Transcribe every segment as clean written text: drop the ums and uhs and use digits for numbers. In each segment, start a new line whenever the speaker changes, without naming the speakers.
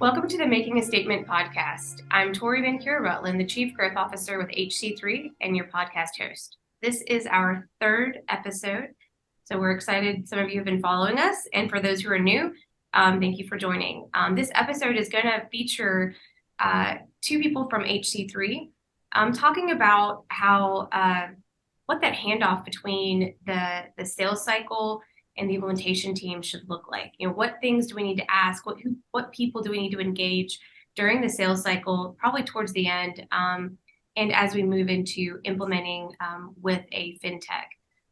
Welcome to the Making a Statement podcast. I'm Tori Van Rutland, the Chief Growth Officer with HC3 and your podcast host. This is our third episode, so we're excited some of you have been following us, and for those who are new, thank you for joining. This episode is going to feature two people from HC3 talking about how what that handoff between the sales cycle and the implementation team should look like. What things do we need to ask? What people do we need to engage during the sales cycle, probably towards the end, and as we move into implementing with a FinTech.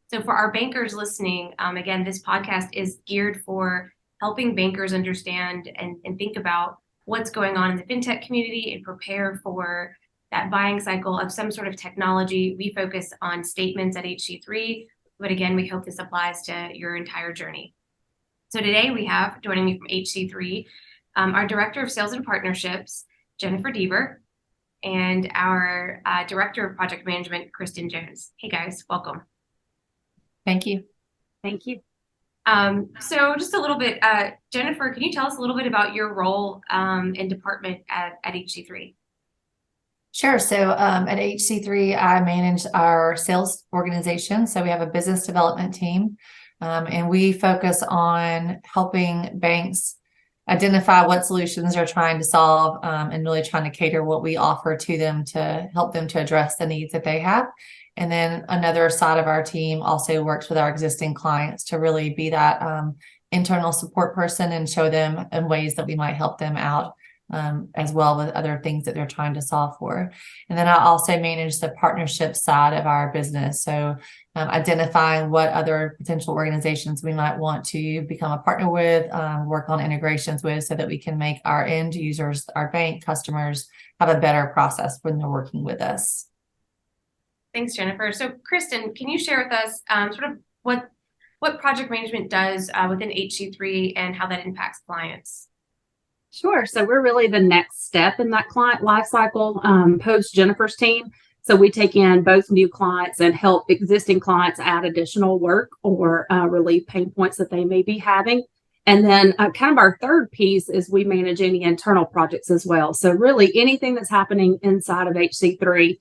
So for our bankers listening, again, this podcast is geared for helping bankers understand and think about what's going on in the FinTech community and prepare for that buying cycle of some sort of technology. We focus on statements at HC3, but again, we hope this applies to your entire journey. So today we have, joining me from HC3, our Director of Sales and Partnerships, Jennifer Deaver, and our Director of Project Management, Kristin Jones. Hey guys, welcome.
Thank you.
Thank you.
So just a little bit, Jennifer, can you tell us a little bit about your role and department at HC3?
Sure. So at HC3, I manage our sales organization. So we have a business development team, and we focus on helping banks identify what solutions they're trying to solve, and really trying to cater what we offer to them to help them to address the needs that they have. And then another side of our team also works with our existing clients to really be that internal support person and show them in ways that we might help them out. As well with other things that they're trying to solve for. And then I also manage the partnership side of our business. So identifying what other potential organizations we might want to become a partner with, work on integrations with, so that we can make our end users, our bank customers, have a better process when they're working with us.
Thanks, Jennifer. So Kristin, can you share with us sort of what project management does within HC3 and how that impacts clients?
Sure. So we're really the next step in that client lifecycle post Jennifer's team. So we take in both new clients and help existing clients add additional work or relieve pain points that they may be having. And then kind of our third piece is we manage any internal projects as well. So really anything that's happening inside of HC3,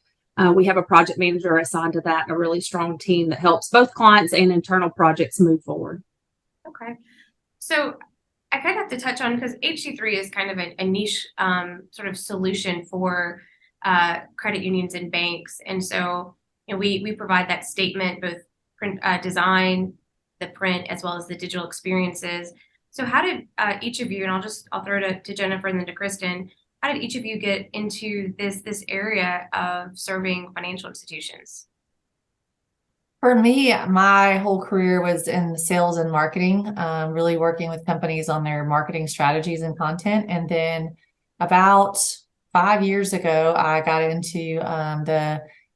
we have a project manager assigned to that and a really strong team that helps both clients and internal projects move forward.
Okay. So I kind of have to touch on, because HC3 is kind of a niche sort of solution for credit unions and banks. And so we provide that statement, both print design, the print, as well as the digital experiences. So how did each of you, and I'll throw it to Jennifer and then to Kristin, how did each of you get into this area of serving financial institutions?
For me, my whole career was in sales and marketing, really working with companies on their marketing strategies and content. And then about 5 years ago, I got into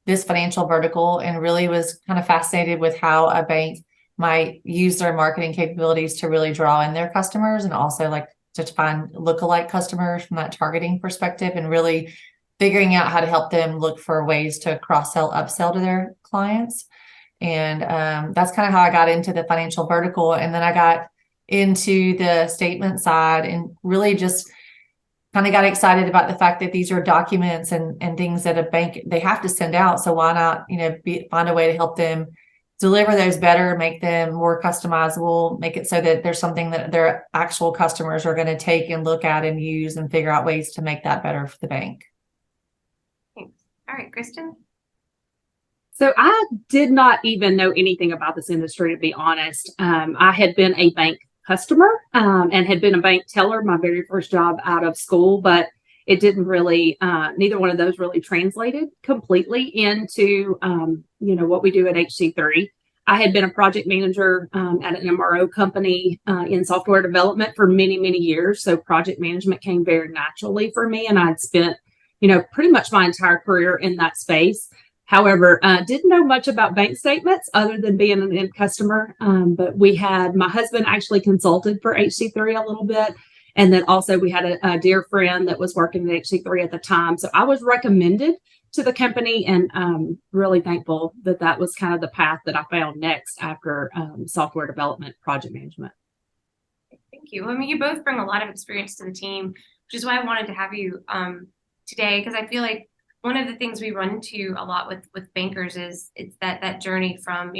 this financial vertical and really was kind of fascinated with how a bank might use their marketing capabilities to really draw in their customers, and also like to find lookalike customers from that targeting perspective, and really figuring out how to help them look for ways to cross-sell, upsell to their clients. And that's kind of how I got into the financial vertical. And then I got into the statement side and really just kind of got excited about the fact that these are documents and things that a bank, they have to send out. So why not, find a way to help them deliver those better, make them more customizable, make it so that there's something that their actual customers are going to take and look at and use and figure out ways to make that better for the bank.
Thanks. All right, Kristin.
So I did not even know anything about this industry, to be honest. I had been a bank customer and had been a bank teller my very first job out of school, but it didn't really, neither one of those really translated completely into, what we do at HC3. I had been a project manager at an MRO company in software development for many, many years. So project management came very naturally for me. And I'd spent, pretty much my entire career in that space. However, didn't know much about bank statements other than being an end customer. But my husband actually consulted for HC3 a little bit. And then also we had a dear friend that was working at HC3 at the time. So I was recommended to the company, and really thankful that was kind of the path that I found next after software development, project management.
Thank you. I mean, you both bring a lot of experience to the team, which is why I wanted to have you today, because I feel like one of the things we run into a lot with bankers is it's that journey from,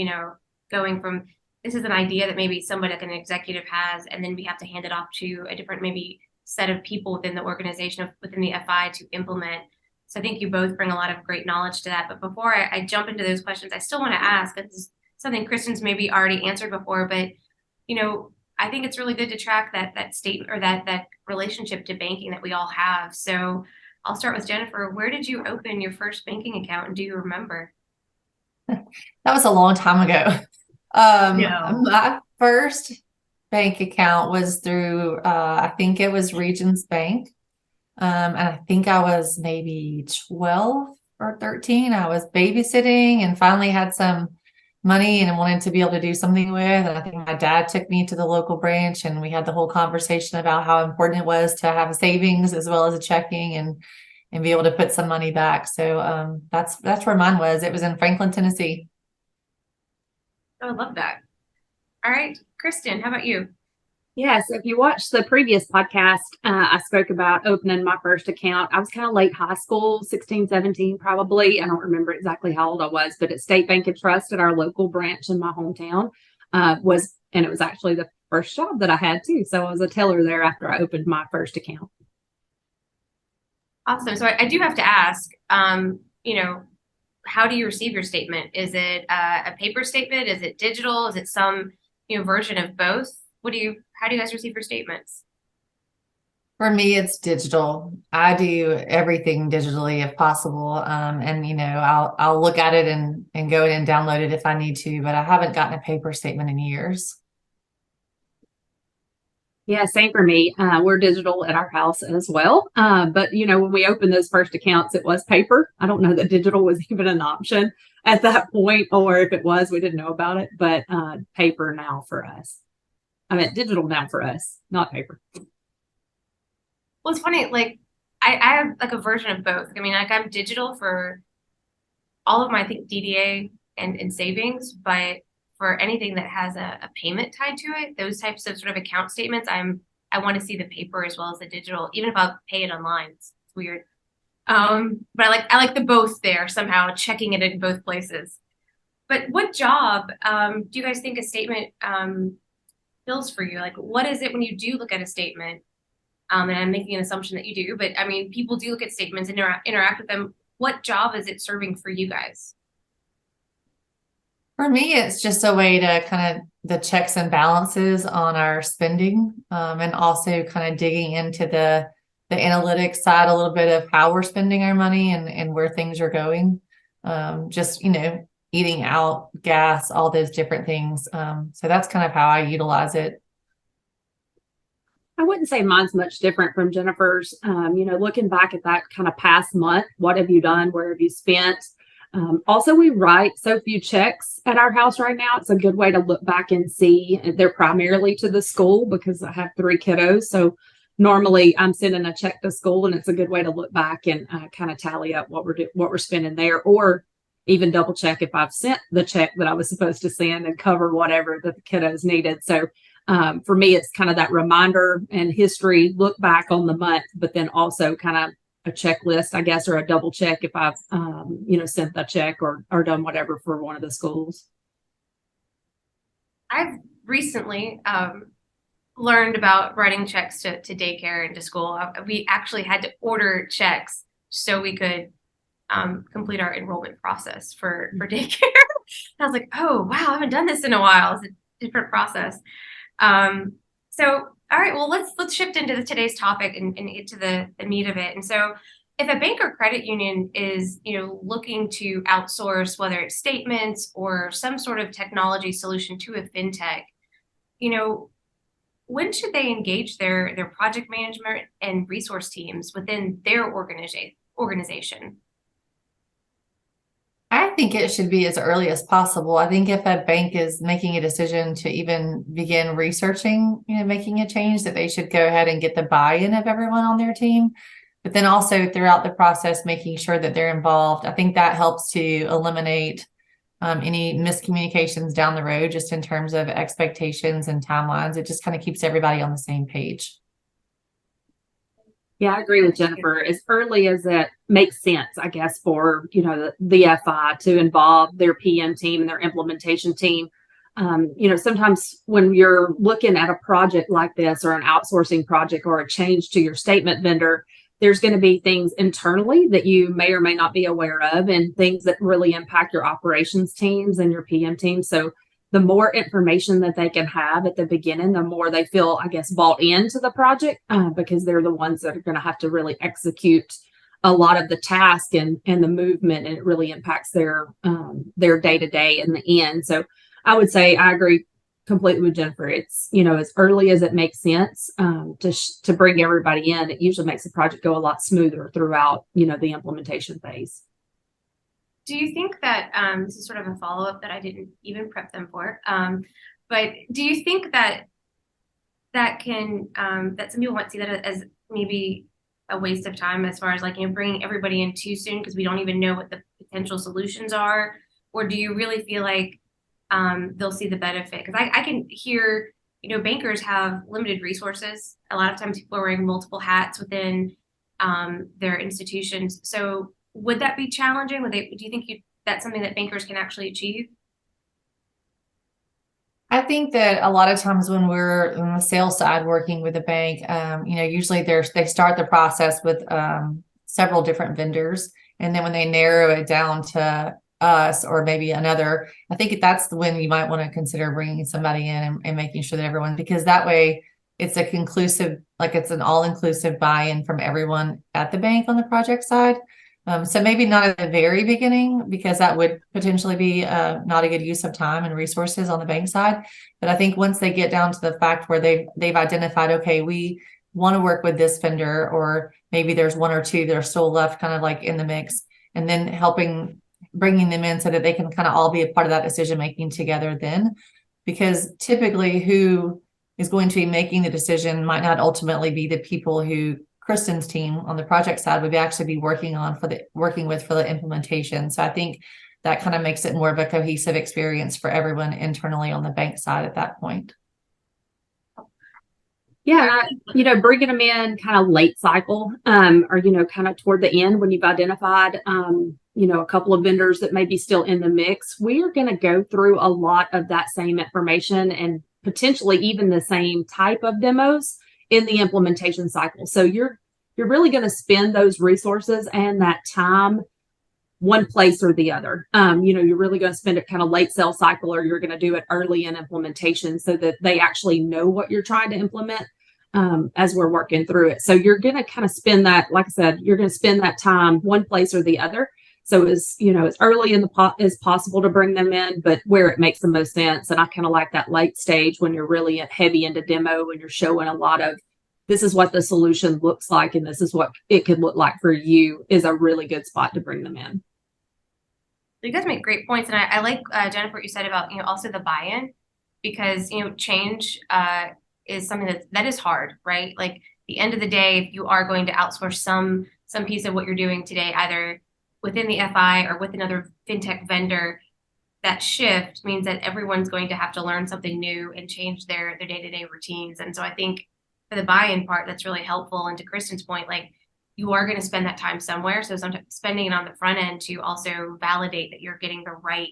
going from this is an idea that maybe somebody like an executive has, and then we have to hand it off to a different maybe set of people within the organization, within the FI to implement. So I think you both bring a lot of great knowledge to that. But before I jump into those questions, I still want to ask, this is something Kristin's maybe already answered before, but I think it's really good to track that state or that relationship to banking that we all have. So I'll start with Jennifer. Where did you open your first banking account, and do you remember?
That was a long time ago. My first bank account was through, I think it was Regions Bank. And I think I was maybe 12 or 13. I was babysitting and finally had some money and wanted to be able to do something with. And I think my dad took me to the local branch, and we had the whole conversation about how important it was to have a savings as well as a checking and be able to put some money back. So that's where mine was. It was in Franklin, Tennessee.
Oh, I love that. All right, Kristin, how about you?
Yes, if you watched the previous podcast, I spoke about opening my first account. I was kind of late high school, 16, 17 probably. I don't remember exactly how old I was, but at State Bank and Trust at our local branch in my hometown and it was actually the first job that I had too. So I was a teller there after I opened my first account.
Awesome. So I do have to ask, how do you receive your statement? Is it a paper statement? Is it digital? Is it some version of both? How do you guys receive your statements?
For me, it's digital. I do everything digitally if possible. And I'll look at it and go in and download it if I need to, but I haven't gotten a paper statement in years.
Yeah, same for me. We're digital at our house as well. But when we opened those first accounts, it was paper. I don't know that digital was even an option at that point, or if it was, we didn't know about it, but paper now for us. I mean, digital now for us, not paper.
Well, it's funny, like I have like a version of both. I mean, like I'm digital for all of my, I think, DDA and savings, but for anything that has a payment tied to it, those types of sort of account statements, I want to see the paper as well as the digital, even if I'll pay it online. It's weird. But I like the both there somehow, checking it in both places. But what job do you guys think a statement fills for you? Like, what is it when you do look at a statement? And I'm making an assumption that you do, but I mean, people do look at statements and interact with them. What job is it serving for you guys?
For me, it's just a way to kind of the checks and balances on our spending, and also kind of digging into the analytics side a little bit of how we're spending our money and where things are going. Just, eating out, gas, all those different things. So that's kind of how I utilize it.
I wouldn't say mine's much different from Jennifer's. Looking back at that kind of past month, what have you done? Where have you spent? Also, we write so few checks at our house right now. It's a good way to look back and see. They're primarily to the school because I have 3 kiddos. So normally I'm sending a check to school, and it's a good way to look back and kind of tally up what we're spending there, or even double check if I've sent the check that I was supposed to send and cover whatever that the kiddos needed. So for me, it's kind of that reminder and history, look back on the month, but then also kind of a checklist, I guess, or a double check if I've, sent the check or done whatever for one of the schools.
I've recently learned about writing checks to daycare and to school. We actually had to order checks so we could complete our enrollment process for daycare. I was like, oh, wow, I haven't done this in a while. It's a different process. So, all right, well, let's shift into today's topic and get to the meat of it. And so if a bank or credit union is, looking to outsource, whether it's statements or some sort of technology solution to a FinTech, when should they engage their project management and resource teams within their organization?
I think it should be as early as possible. I think if a bank is making a decision to even begin researching, making a change, that they should go ahead and get the buy-in of everyone on their team. But then also throughout the process, making sure that they're involved. I think that helps to eliminate any miscommunications down the road, just in terms of expectations and timelines. It just kind of keeps everybody on the same page.
Yeah, I agree with Jennifer. As early as it makes sense, I guess, for the FI to involve their PM team and their implementation team. Sometimes when you're looking at a project like this or an outsourcing project or a change to your statement vendor, there's going to be things internally that you may or may not be aware of, and things that really impact your operations teams and your PM team. So the more information that they can have at the beginning, the more they feel, I guess, bought into the project, because they're the ones that are going to have to really execute a lot of the task and the movement, and it really impacts their day-to-day in the end. So I would say I agree completely with Jennifer. It's, as early as it makes sense to bring everybody in. It usually makes the project go a lot smoother throughout, the implementation phase.
Do you think that this is sort of a follow-up that I didn't even prep them for, but do you think that that some people might see that as maybe a waste of time, as far as bringing everybody in too soon because we don't even know what the potential solutions are? Or do you really feel like they'll see the benefit? Because I can hear, bankers have limited resources. A lot of times people are wearing multiple hats within their institutions. So would that be challenging? Do you think that's something that bankers can actually achieve?
I think that a lot of times when we're on the sales side working with a bank, usually they start the process with several different vendors. And then when they narrow it down to us or maybe another, I think that's when you might want to consider bringing somebody in and making sure that everyone, because that way it's a conclusive, it's an all-inclusive buy-in from everyone at the bank on the project side. So maybe not at the very beginning, because that would potentially be not a good use of time and resources on the bank side. But I think once they get down to the fact where they've identified, okay, we want to work with this vendor, or maybe there's one or two that are still left kind of in the mix, and then bringing them in so that they can kind of all be a part of that decision making together then. Because typically who is going to be making the decision might not ultimately be the people who Kristin's team on the project side would actually be working with for the implementation. So I think that kind of makes it more of a cohesive experience for everyone internally on the bank side at that point.
Yeah, bringing them in kind of late cycle, or, kind of toward the end when you've identified, a couple of vendors that may be still in the mix. We are going to go through a lot of that same information and potentially even the same type of demos in the implementation cycle. So you're really going to spend those resources and that time one place or the other. You're really going to spend it kind of late sales cycle, or you're going to do it early in implementation so that they actually know what you're trying to implement as we're working through it. So you're going to kind of spend that, like I said, you're going to spend that time one place or the other. So as early in as possible to bring them in, but where it makes the most sense. And I kind of like that late stage when you're really heavy into demo, when you're showing a lot of, this is what the solution looks like, and this is what it could look like for you, is a really good spot to bring them in.
You guys make great points. And I like, Jennifer, what you said about, also the buy-in, because, change is something that is hard, right? The end of the day, if you are going to outsource some piece of what you're doing today, either within the FI or with another FinTech vendor, that shift means that everyone's going to have to learn something new and change their day-to-day routines. And so I think for the buy-in part, that's really helpful. And to Kristin's point, you are going to spend that time somewhere. So sometimes spending it on the front end to also validate that you're getting the right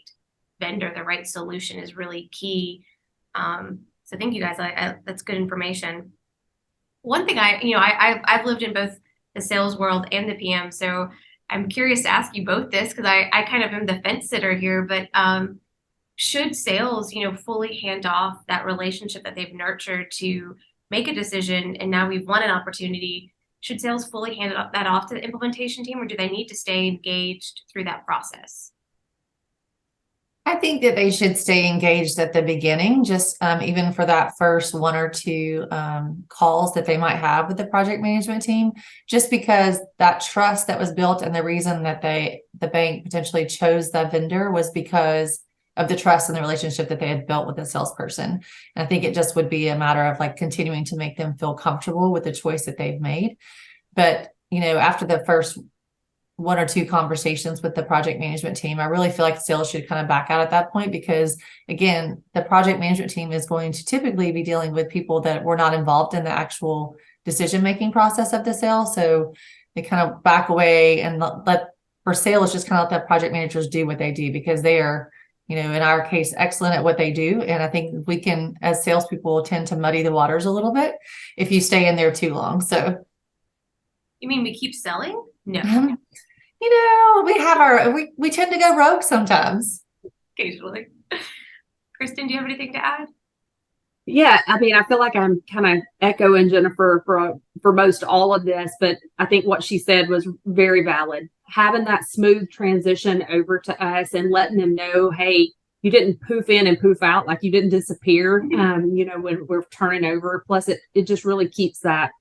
vendor, the right solution, is really key. So thank you guys. That's good information. One thing I've lived in both the sales world and the PM. So I'm curious to ask you both this, because I kind of am the fence sitter here, but should sales, fully hand off that relationship that they've nurtured to make a decision, and now we've won an opportunity? Should sales fully hand that off to the implementation team, or do they need to stay engaged through that process?
I think that they should stay engaged at the beginning, just even for that first one or two calls that they might have with the project management team, just because that trust that was built, and the reason that the bank potentially chose that vendor was because of the trust and the relationship that they had built with the salesperson. And I think it just would be a matter of continuing to make them feel comfortable with the choice that they've made. But, after the first one or two conversations with the project management team, I really feel like sales should kind of back out at that point, because again, the project management team is going to typically be dealing with people that were not involved in the actual decision-making process of the sale. So they kind of back away and let for sales, just kind of let that project managers do what they do, because they are, in our case, excellent at what they do. And I think we can, as salespeople, tend to muddy the waters a little bit if you stay in there too long. So,
you mean we keep selling? No.
We tend to go rogue sometimes.
Occasionally. Kristin, do you have anything to add?
Yeah, I mean, I feel like I'm kind of echoing Jennifer for most all of this, but I think what she said was very valid. Having that smooth transition over to us and letting them know, hey, you didn't poof in and poof out, like you didn't disappear, when we're turning over. Plus, it just really keeps that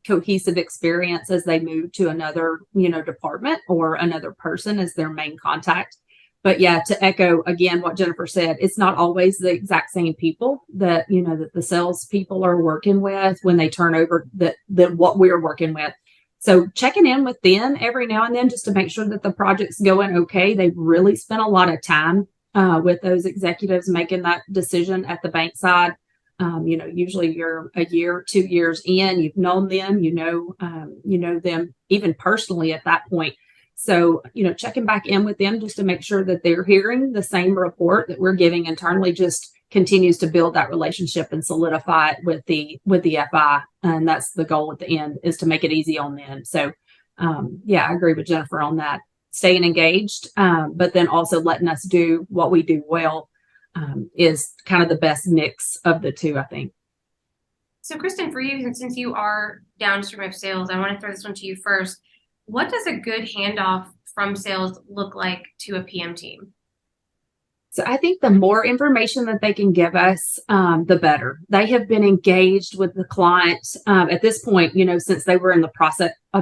cohesive experience as they move to another, department or another person as their main contact. But yeah, to echo again what Jennifer said, it's not always the exact same people that, that the sales people are working with when they turn over that what we're working with. So checking in with them every now and then just to make sure that the project's going okay. They've really spent a lot of time with those executives making that decision at the bank side. Usually you're a year, 2 years in, you've known them, you know them even personally at that point. So, checking back in with them just to make sure that they're hearing the same report that we're giving internally just continues to build that relationship and solidify it with the FI. And that's the goal at the end, is to make it easy on them. So, I agree with Jennifer on that. Staying engaged, but then also letting us do what we do well is kind of the best mix of the two, I think.
So, Kristin, for you, since you are downstream of sales, I want to throw this one to you first. What does a good handoff from sales look like to a PM team?
So I think the more information that they can give us, the better. They have been engaged with the client at this point, since they were in the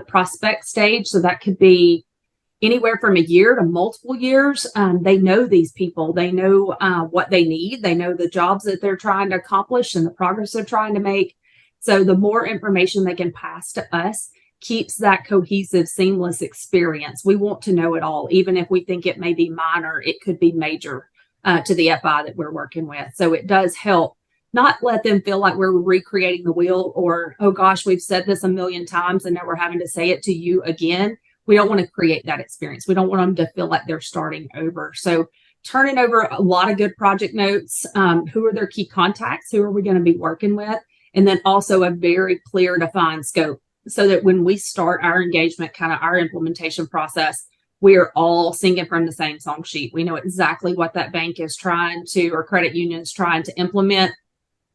prospect stage. So that could be anywhere from a year to multiple years. They know these people. They know what they need. They know the jobs that they're trying to accomplish and the progress they're trying to make. So the more information they can pass to us keeps that cohesive, seamless experience. We want to know it all. Even if we think it may be minor, it could be major to the FI that we're working with. So it does help not let them feel like we're recreating the wheel or, oh gosh, we've said this a million times and now we're having to say it to you again. We don't want to create that experience. We don't want them to feel like they're starting over. So turning over a lot of good project notes. Who are their key contacts? Who are we going to be working with? And then also a very clear, defined scope, so that when we start our engagement, kind of our implementation process, we are all singing from the same song sheet. We know exactly what that bank is trying to, or credit union's trying to implement.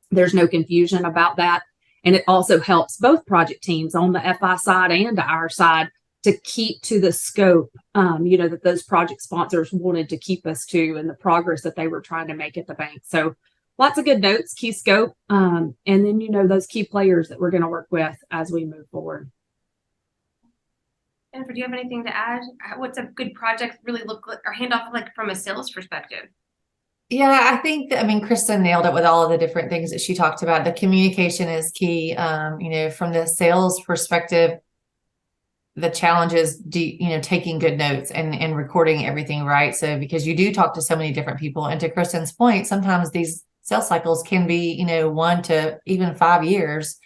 There's no confusion about that. And it also helps both project teams on the FI side and our side to keep to the scope, that those project sponsors wanted to keep us to, and the progress that they were trying to make at the bank. So lots of good notes, key scope, and then, those key players that we're going to work with as we move forward.
Jennifer, do you have anything to add? What's a good project really look like, or handoff like from a sales perspective?
Yeah, I think Kristin nailed it with all of the different things that she talked about. The communication is key. From the sales perspective, the challenge is, taking good notes and recording everything right. So, because you do talk to so many different people, and to Kristin's point, sometimes these sales cycles can be, 1 to even 5 years.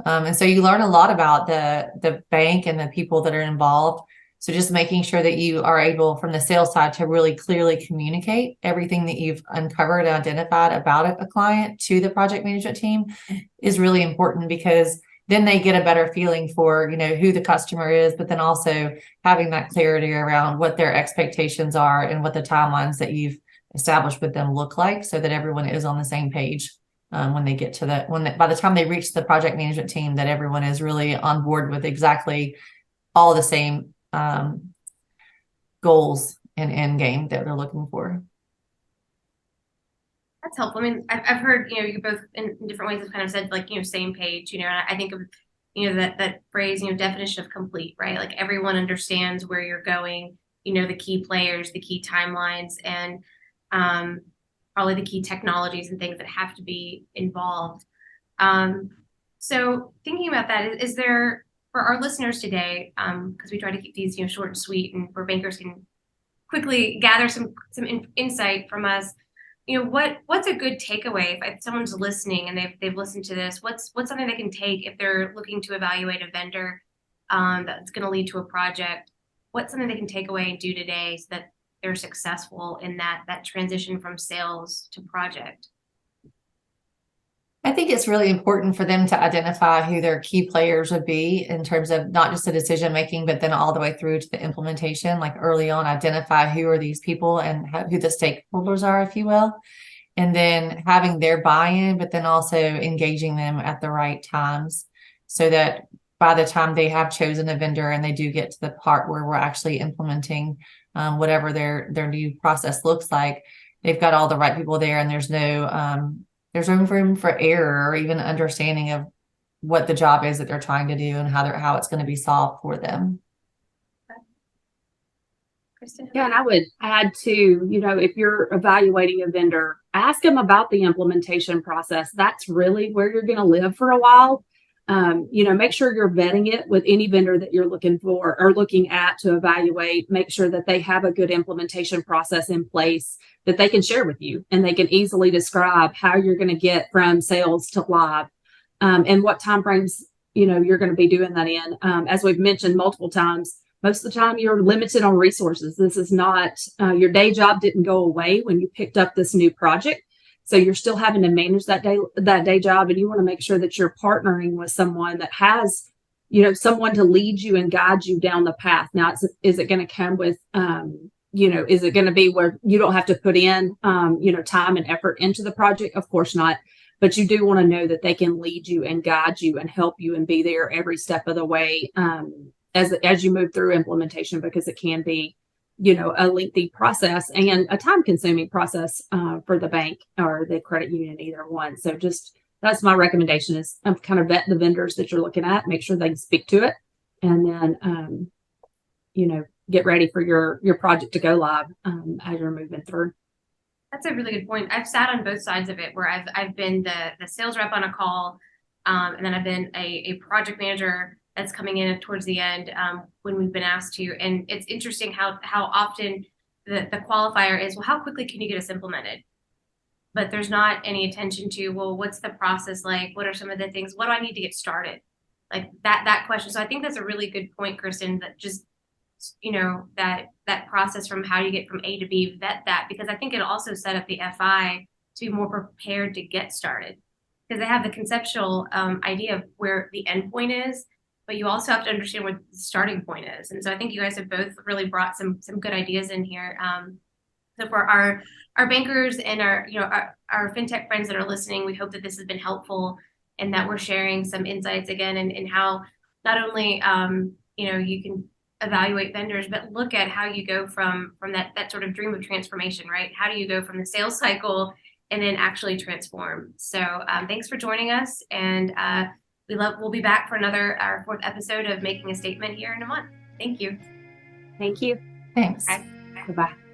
And so you learn a lot about the bank and the people that are involved. So just making sure that you are able, from the sales side, to really clearly communicate everything that you've uncovered and identified about a client to the project management team is really important, because then they get a better feeling for, who the customer is, but then also having that clarity around what their expectations are and what the timelines that you've established with them look like, so that everyone is on the same page when they get to by the time they reach the project management team, that everyone is really on board with exactly all the same goals and end game that they're looking for.
That's helpful. I've heard, you both in different ways have kind of said like, same page, and I think of, that phrase, definition of complete, right? Like everyone understands where you're going, the key players, the key timelines, and probably the key technologies and things that have to be involved. So thinking about that, is there, for our listeners today, because we try to keep these, short and sweet, and where bankers can quickly gather some insight from us, what's a good takeaway if someone's listening and they've listened to this? What's something they can take if they're looking to evaluate a vendor that's going to lead to a project? What's something they can take away and do today so that they're successful in that transition from sales to project?
I think it's really important for them to identify who their key players would be in terms of not just the decision making, but then all the way through to the implementation. Like early on, identify who are these people and who the stakeholders are, if you will, and then having their buy-in, but then also engaging them at the right times so that by the time they have chosen a vendor and they do get to the part where we're actually implementing whatever their new process looks like, they've got all the right people there, and there's no room for error or even understanding of what the job is that they're trying to do and how it's going to be solved for them.
Kristin?
Yeah, and I would add to, if you're evaluating a vendor, ask them about the implementation process. That's really where you're going to live for a while. Make sure you're vetting it with any vendor that you're looking for or looking at to evaluate. Make sure that they have a good implementation process in place that they can share with you, and they can easily describe how you're going to get from sales to live, and what timeframes you're going to be doing that in. As we've mentioned multiple times, most of the time you're limited on resources. This is not your day job didn't go away when you picked up this new project. So you're still having to manage that day job, and you want to make sure that you're partnering with someone that has, someone to lead you and guide you down the path. Now, is it going to come with, is it going to be where you don't have to put in, time and effort into the project? Of course not. But you do want to know that they can lead you and guide you and help you and be there every step of the way as you move through implementation, because it can be a lengthy process and a time-consuming process for the bank or the credit union, either one. So that's my recommendation is kind of vet the vendors that you're looking at, make sure they can speak to it, and then, get ready for your project to go live as you're moving through.
That's a really good point. I've sat on both sides of it where I've been the sales rep on a call, and then I've been a project manager that's coming in towards the end when we've been asked to. And it's interesting how often the qualifier is, well, how quickly can you get us implemented? But there's not any attention to, well, what's the process like? What are some of the things? What do I need to get started? Like that question. So I think that's a really good point, Kristin, that just, that process from how you get from A to B, vet that, because I think it'll also set up the FI to be more prepared to get started, because they have the conceptual idea of where the end point is, but you also have to understand what the starting point is. And so I think you guys have both really brought some good ideas in here. So for our bankers and our FinTech friends that are listening, we hope that this has been helpful and that we're sharing some insights again and how not only you can evaluate vendors, but look at how you go from that sort of dream of transformation, right? How do you go from the sales cycle and then actually transform? So thanks for joining us, and we'll be back for our 4th episode of Making a Statement here in a month. Thank you.
Thank you.
Thanks.
Bye. Bye-bye.